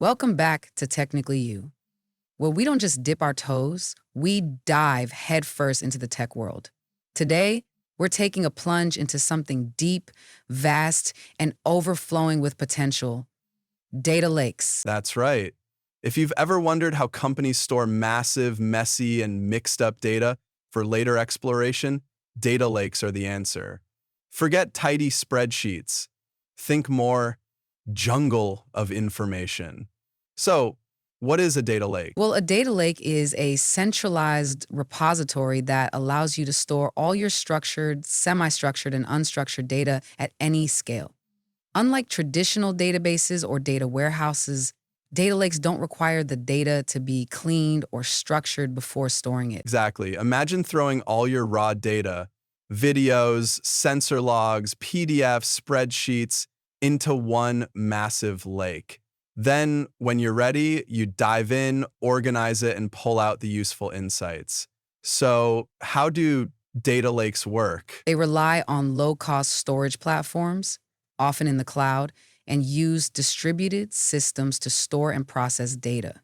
Welcome back to Technically You, where we don't just dip our toes, we dive headfirst into the tech world. Today, we're taking a plunge into something deep, vast, and overflowing with potential: data lakes. That's right. If you've ever wondered how companies store massive, messy, and mixed up data for later exploration, data lakes are the answer. Forget tidy spreadsheets. Think more jungle of information. So, what is a data lake? Well, a data lake is a centralized repository that allows you to store all your structured, semi-structured, and unstructured data at any scale. Unlike traditional databases or data warehouses, data lakes don't require the data to be cleaned or structured before storing it. Exactly. Imagine throwing all your raw data, videos, sensor logs, PDFs, spreadsheets, into one massive lake. Then, when you're ready, you dive in, organize it, and pull out the useful insights. So, how do data lakes work? They rely on low-cost storage platforms, often in the cloud, and use distributed systems to store and process data.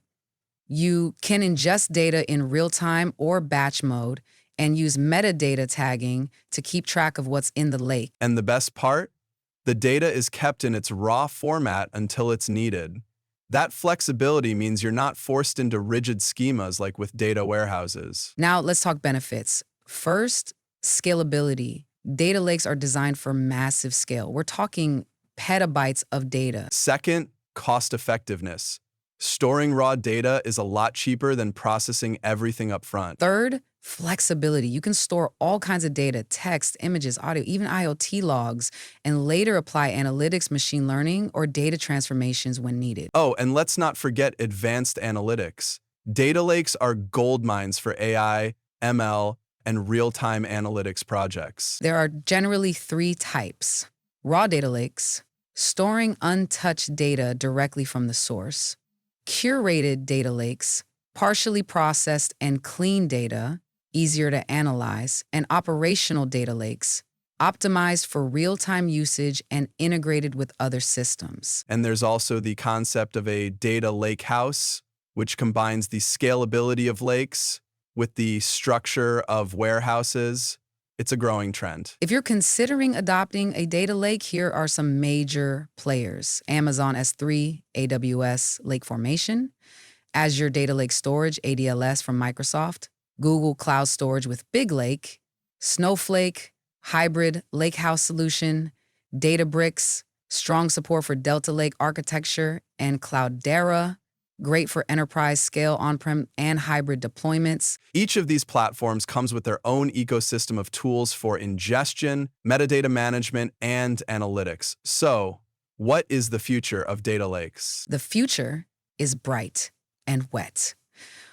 You can ingest data in real time or batch mode and use metadata tagging to keep track of what's in the lake. And the best part? The data is kept in its raw format until it's needed. That flexibility means you're not forced into rigid schemas like with data warehouses. Now, let's talk benefits. First, scalability. Data lakes are designed for massive scale. We're talking petabytes of data. Second, cost effectiveness. Storing raw data is a lot cheaper than processing everything up front. Third, flexibility. You can store all kinds of data: text, images, audio, even IoT logs, and later apply analytics, machine learning, or data transformations when needed. Oh, and let's not forget advanced analytics. Data lakes are gold mines for AI, ML, and real-time analytics projects. There are generally three types: raw data lakes, storing untouched data directly from the source; curated data lakes, partially processed and clean data, easier to analyze; and operational data lakes, optimized for real-time usage and integrated with other systems. And there's also the concept of a data lakehouse, which combines the scalability of lakes with the structure of warehouses. It's a growing trend. If you're considering adopting a data lake, here are some major players: Amazon S3, AWS Lake Formation, Azure Data Lake Storage, ADLS from Microsoft, Google Cloud Storage with Big Lake, Snowflake, Hybrid Lakehouse Solution, Databricks, strong support for Delta Lake architecture, and Cloudera, great for enterprise scale on-prem and hybrid deployments. Each of these platforms comes with their own ecosystem of tools for ingestion, metadata management, and analytics. So, what is the future of data lakes? The future is bright and wet.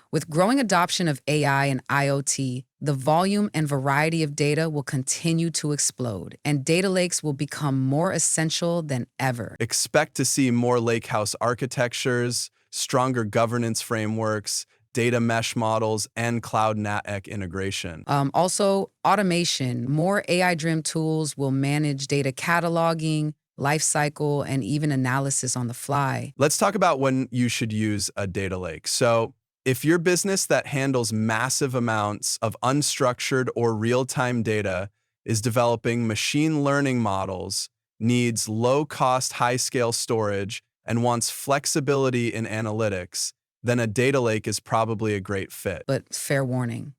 With growing adoption of AI and IoT, the volume and variety of data will continue to explode, and data lakes will become more essential than ever. Expect to see more lakehouse architectures, stronger governance frameworks, data mesh models, and cloud NatEC integration. Also, automation. More AI-driven tools will manage data cataloging, lifecycle, and even analysis on the fly. Let's talk about when you should use a data lake. So, if your business that handles massive amounts of unstructured or real-time data is developing machine learning models, needs low-cost, high-scale storage, and wants flexibility in analytics, then a data lake is probably a great fit. But fair warning,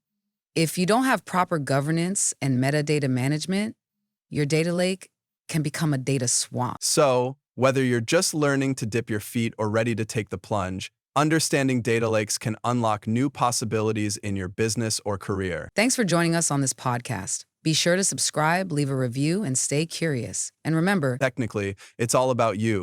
if you don't have proper governance and metadata management, your data lake can become a data swamp. So, whether you're just learning to dip your feet or ready to take the plunge, understanding data lakes can unlock new possibilities in your business or career. Thanks for joining us on this podcast. Be sure to subscribe, leave a review, and stay curious. And remember, Technically, it's all about you.